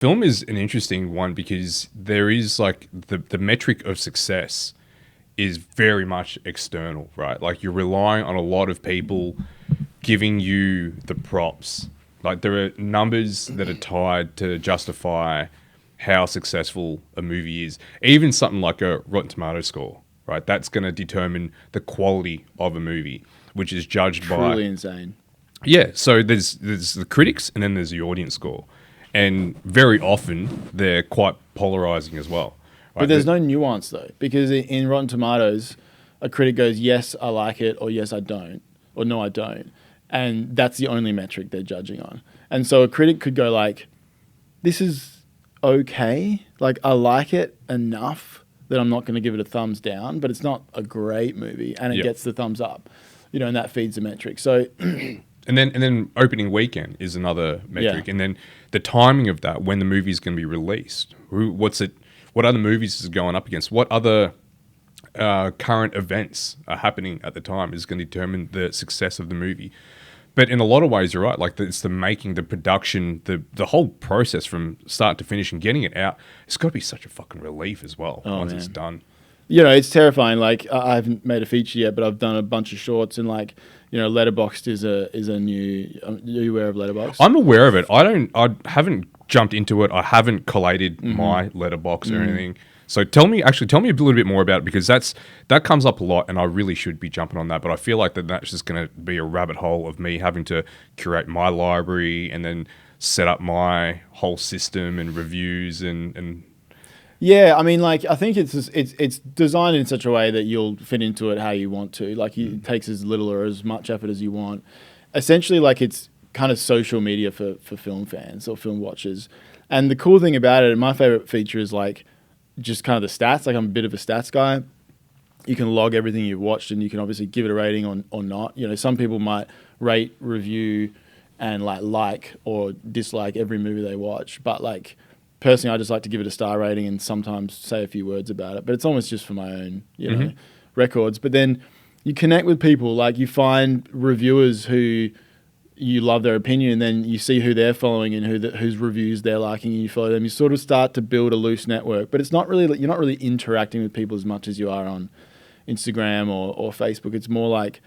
Film is an interesting one because there is like the metric of success is very much external, right? Like you're relying on a lot of people giving you the props. Like there are numbers that are tied to justify how successful a movie is. Even something like a Rotten Tomato score, right? That's going to determine the quality of a movie, which is judged by Truly insane. yeah. So there's the critics and then there's the audience score, and very often they're quite polarizing as well. But there's no nuance though, because in Rotten Tomatoes, a critic goes, yes, I like it, or yes, I don't, or no, I don't. And that's the only metric they're judging on. And so a critic could go like, this is okay. Like, I like it enough that I'm not going to give it a thumbs down, but it's not a great movie. And it Yep. gets the thumbs up, and that feeds the metric. So And then opening weekend is another metric, Yeah. and then the timing of that when the movie is going to be released. What's it? What other movies is it going up against? What other current events are happening at the time is going to determine the success of the movie. But in a lot of ways, you're right. Like it's the making, the production, the whole process from start to finish and getting it out. It's got to be such a fucking relief as well once it's done. It's terrifying. Like I haven't made a feature yet, but I've done a bunch of shorts, and like Letterboxd is a new. Are you aware of Letterboxd? I'm aware of it. I haven't jumped into it. I haven't collated my letterbox or anything. So tell me a little bit more about it, because that comes up a lot, and I really should be jumping on that. But I feel like that's just going to be a rabbit hole of me having to curate my library and then set up my whole system and reviews and Yeah, I mean, like I think it's designed in such a way that you'll fit into it how you want to. Like it takes as little or as much effort as you want. Essentially, like it's kind of social media for film fans or film watchers. And the cool thing about it, and my favorite feature is like just kind of the stats. Like I'm a bit of a stats guy. You can log everything you've watched, and you can obviously give it a rating or not. Some people might rate, review, and like or dislike every movie they watch. But like personally, I just like to give it a star rating and sometimes say a few words about it. But it's almost just for my own, records. But then you connect with people. Like you find reviewers who you love their opinion, and then you see who they're following and whose reviews they're liking, and you follow them. You sort of start to build a loose network. But it's not really, you're not really interacting with people as much as you are on Instagram or Facebook. It's more like,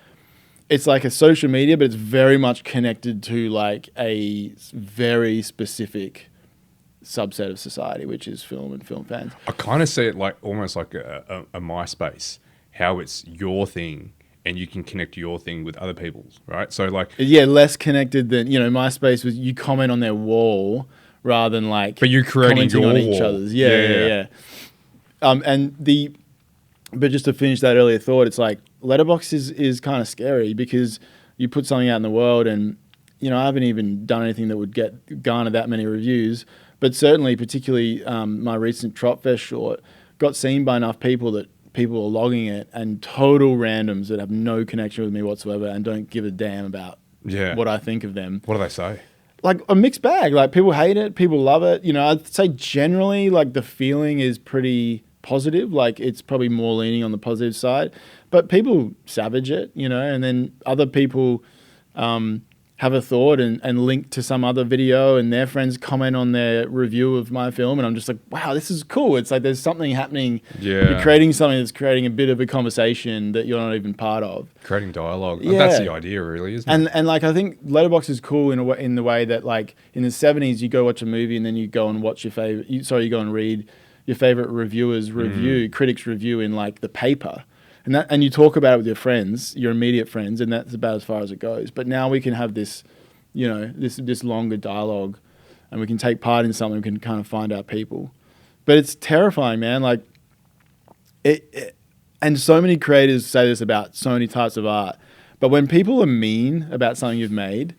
it's like a social media, but it's very much connected to like a very specific subset of society, which is film and film fans. I kind of see it like almost like a MySpace, how it's your thing and you can connect your thing with other people's, right? So like, Yeah, less connected than, MySpace was you comment on their wall rather than like, but you're creating commenting your on each wall. other's. Yeah. But just to finish that earlier thought, it's like Letterboxd is kind of scary because you put something out in the world, and I haven't even done anything that would garner that many reviews, but certainly, particularly my recent Tropfest short got seen by enough people that people are logging it, and total randoms that have no connection with me whatsoever and don't give a damn about what I think of them. What do they say? Like a mixed bag. Like people hate it, people love it. I'd say generally like the feeling is pretty positive. Like it's probably more leaning on the positive side, but people savage it, and then other people have a thought and link to some other video, and their friends comment on their review of my film, and I'm just like, wow, this is cool. It's like there's something happening. Yeah. You're creating something that's creating a bit of a conversation that you're not even part of. Creating dialogue. Yeah. That's the idea, really, isn't it? And like I think Letterboxd is cool in the way that like in the 70s you go watch a movie and then you go and watch you go and read your favorite critics review in like the paper. And you talk about it with your friends, your immediate friends, and that's about as far as it goes. But now we can have this, this longer dialogue, and we can take part in something. We can kind of find out people, but it's terrifying, man. Like and so many creators say this about so many types of art. But when people are mean about something you've made,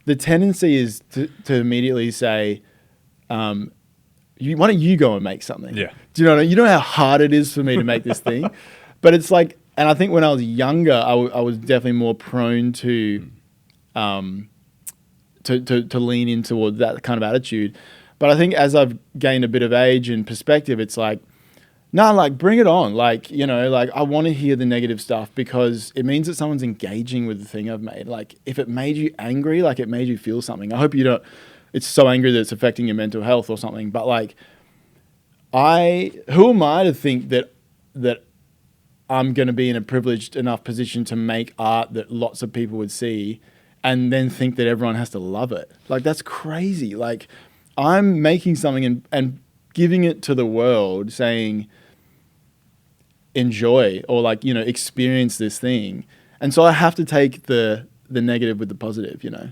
the tendency is to immediately say, why don't you go and make something? Yeah. Do you know how hard it is for me to make this thing? But it's like, and I think when I was younger, I was definitely more prone to lean in toward that kind of attitude. But I think as I've gained a bit of age and perspective, it's like, no, like bring it on. Like, like I want to hear the negative stuff because it means that someone's engaging with the thing I've made. Like if it made you angry, like it made you feel something. I hope you don't. it's so angry that it's affecting your mental health or something. But like, who am I to think that I'm going to be in a privileged enough position to make art that lots of people would see and then think that everyone has to love it? Like, that's crazy. Like, I'm making something and giving it to the world saying, enjoy, or like, you know, experience this thing. And so I have to take the negative with the positive, you know?